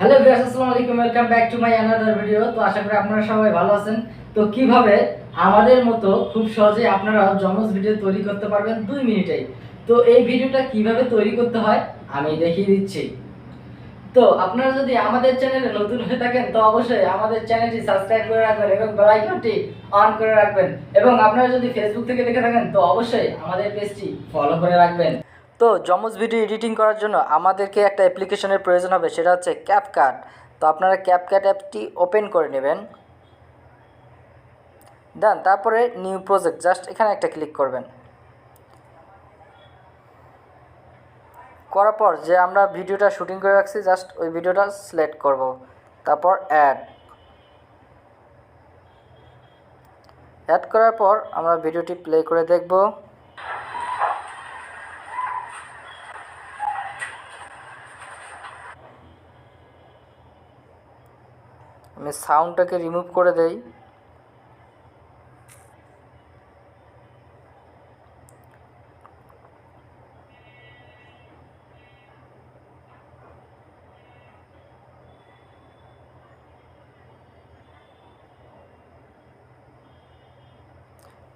Hello viewers, আসসালামু আলাইকুম, welcome back to my another video. তো আশা করি আপনারা সবাই ভালো আছেন। তো কিভাবে আমাদের মতো খুব সহজে আপনারা জমজ ভিডিও তৈরি করতে পারবেন 2 মিনিটেই। তো এই ভিডিওটা কিভাবে তৈরি করতে হয় আমি দেখিয়ে দিচ্ছি। তো আপনারা যদি আমাদের চ্যানেলে নতুন হয়ে থাকেন তো অবশ্যই আমাদের চ্যানেলটি সাবস্ক্রাইব করে রাখবেন এবং বেল আইকনটি অন করে রাখবেন, এবং আপনারা যদি ফেসবুক থেকে দেখে থাকেন তো অবশ্যই আমাদের পেজটি ফলো করে রাখবেন। তো জমজ ভিডিও এডিটিং করার জন্য আমাদেরকে একটা অ্যাপ্লিকেশনের প্রয়োজন হবে, সেটা হচ্ছে ক্যাপকাট। তো আপনারা ক্যাপকাট অ্যাপটি ওপেন করে নেবেন, দেন তারপরে নিউ প্রজেক্ট জাস্ট এখানে একটা ক্লিক করবেন। করার পর যে আমরা ভিডিওটা শুটিং করে রাখছি জাস্ট ওই ভিডিওটা সিলেক্ট করব, তারপর অ্যাড করার পর আমরা ভিডিওটি প্লে করে দেখব। আমি সাউন্ডটাকে রিমুভ করে দেই।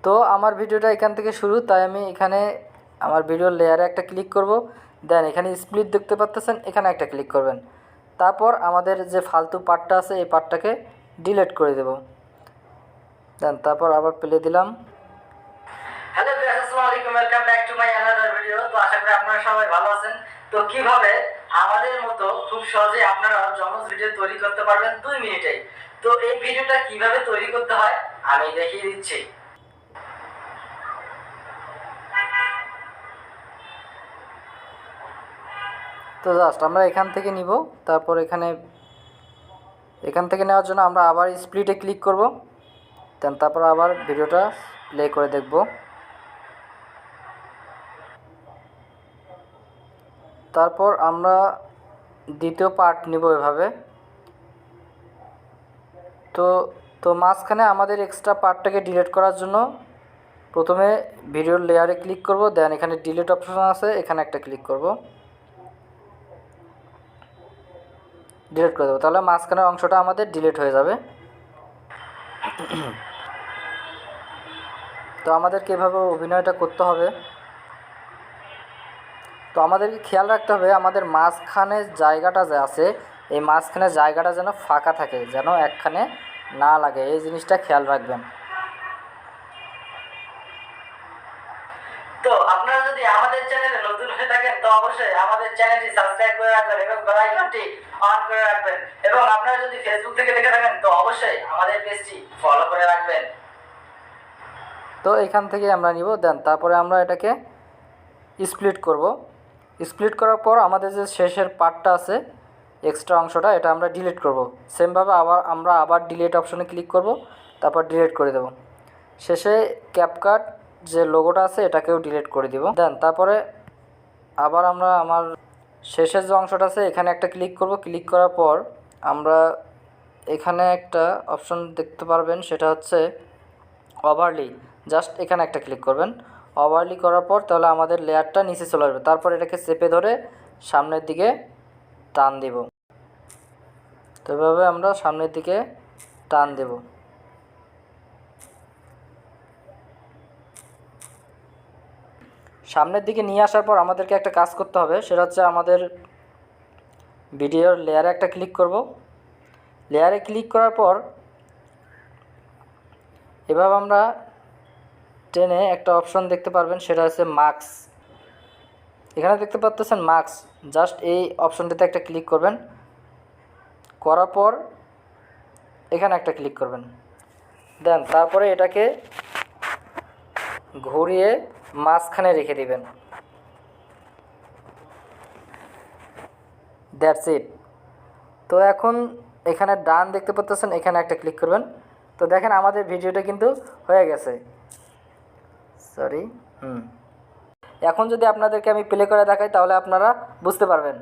তো আমার ভিডিওটা এখান থেকে শুরু, তাই আমি এখানে আমার ভিডিওর লেয়ারে একটা ক্লিক করব, দেন এখানে স্প্লিট দেখতে পাচ্ছেন, এখানে একটা ক্লিক করবেন। তারপর আমাদের যে ফালতু পার্টটা আছে এই পার্টটাকে ডিলিট করে দেব, দেন তারপর আবার প্লে দিলাম। হ্যালো ভিউয়ার্স, আসসালামু আলাইকুম, welcome back to my another video. তো আশা করি আপনারা সবাই ভালো আছেন। তো কিভাবে আমাদের মতো খুব সহজে আপনারা জমজ ভিডিও তৈরি করতে পারবেন 2 মিনিটেই। তো এই ভিডিওটা কিভাবে তৈরি করতে হয় আমি দেখিয়ে দিচ্ছি। তো জাস্ট আমরা এখান থেকে নিব, তারপর এখান থেকে নেওয়ার জন্য আমরা আবার স্প্লিটে ক্লিক করব, দেন তারপর আবার ভিডিওটা প্লে করে দেখব। তারপর আমরা দ্বিতীয় পার্ট নিব এভাবে। তো তো মাঝখানে আমাদের এক্সট্রা পার্টটাকে ডিলিট করার জন্য প্রথমে ভিডিওর লেয়ারে ক্লিক করব, দেন এখানে ডিলিট অপশন আছে, এখানে একটা ক্লিক করব, ডিলিট করে দেবো। তাহলে মাঝখানের অংশটা আমাদের ডিলিট হয়ে যাবে। তো আমাদেরকে এভাবে অভিনয়টা করতে হবে। তো আমাদেরকে খেয়াল রাখতে হবে আমাদের মাঝখানের জায়গাটা যে আছে এই মাঝখানের জায়গাটা যেন ফাঁকা থাকে, যেন একখানে না লাগে, এই জিনিসটা খেয়াল রাখবেন। তো আপনারা যদি আমাদের চ্যানেলে নতুন হয়ে থাকেন তো অবশ্যই আমাদের চ্যানেলটি সাবস্ক্রাইব করে রাখবেন এবং বেল আইকনটি অন করে রাখবেন, এবং আপনারা যদি ফেসবুক থেকে দেখে থাকেন তো অবশ্যই আমাদের পেজটি ফলো করে রাখবেন। তো এখান থেকে আমরা নিব, দেন তারপরে আমরা এটাকে স্প্লিট করব। স্প্লিট করার পর আমাদের যে শেষের পার্টটা আছে এক্সট্রা অংশটা, এটা আমরা ডিলিট করব। সেমভাবে আমরা আবার ডিলিট অপশনে ক্লিক করব, তারপর ডিলিট করে দেব। শেষে ক্যাপকাট যে লোগোটা আছে এটাকেও ডিলিট করে দিব, দেন তারপরে আবার আমরা আমার শেষের যে অংশটা আছে এখানে একটা ক্লিক করব। ক্লিক করার পর আমরা এখানে একটা অপশন দেখতে পারবেন, সেটা হচ্ছে ওভারলি, জাস্ট এখানে একটা ক্লিক করবেন। ওভারলি করার পর তাহলে আমাদের লেয়ারটা নিচে চলে আসবে, তারপর এটাকে চেপে ধরে সামনের দিকে টান দেব। তো এভাবে আমরা সামনের দিকে টান দেব। সামনের দিকে নিয়ে আসার পর আমাদেরকে একটা কাজ করতে হবে, সেটা হচ্ছে আমাদের ভিডিওর লেয়ারে একটা ক্লিক করব। লেয়ারে ক্লিক করার পর এভাবে আমরা টেনে একটা অপশন দেখতে পারবেন, সেটা হচ্ছে মার্কস। এখানে দেখতে পাচ্ছেন মার্কস, জাস্ট এই অপশনটিতে একটা ক্লিক করবেন। করার পর এখানে একটা ক্লিক করবেন, দেন তারপরে এটাকে ঘুরিয়ে মাঝখানে রেখে দিবেন। That's it. তো এখন এখানে ডান দেখতে পাচ্ছেন, এখানে একটা ক্লিক করবেন। তো দেখেন আমাদের ভিডিওটা কিন্তু হয়ে গেছে। সরি, এখন যদি আপনাদেরকে আমি প্লে করে দেখাই তাহলে আপনারা বুঝতে পারবেন।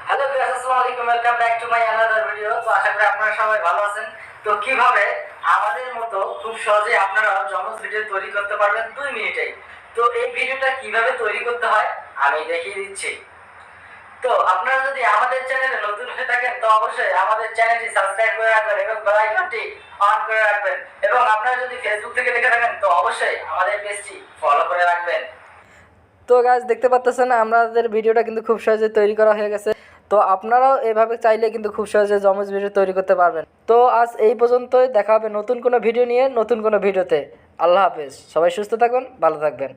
হ্যালো ভিউয়ার্স, আসসালামু আলাইকুম, welcome back to my another video. তো আশা করি আপনারা সবাই ভালো আছেন। তো কিভাবে আমাদের মতো খুব সহজে আপনারা জমজ ভিডিও তৈরি করতে পারবেন 2 মিনিটেই। তো এই ভিডিওটা কিভাবে তৈরি করতে হয় আমি দেখিয়ে দিচ্ছি। তো আপনারা যদি আমাদের চ্যানেলে নতুন হয়ে থাকেন তো অবশ্যই আমাদের চ্যানেলটি সাবস্ক্রাইব করে রাখবেন এবং বেল আইকনটি অন করে রাখবেন এবং আপনারা যদি ফেসবুক থেকে দেখে থাকেন তো অবশ্যই আমাদের পেজটি ফলো করে রাখবেন। তো গাইস দেখতে পাচ্ছেন আমাদের ভিডিওটা কিন্তু খুব সহজে তৈরি করা হয়ে গেছে। তো আপনারাও এভাবে চাইলে কিন্তু খুব সহজে জমজ ভিডিও তৈরি করতে পারবেন। তো আজ এই পর্যন্তই, দেখা হবে নতুন কোনো ভিডিও নিয়ে নতুন কোনো ভিডিওতে। আল্লাহ হাফেজ, সবাই সুস্থ থাকুন, ভালো থাকবেন।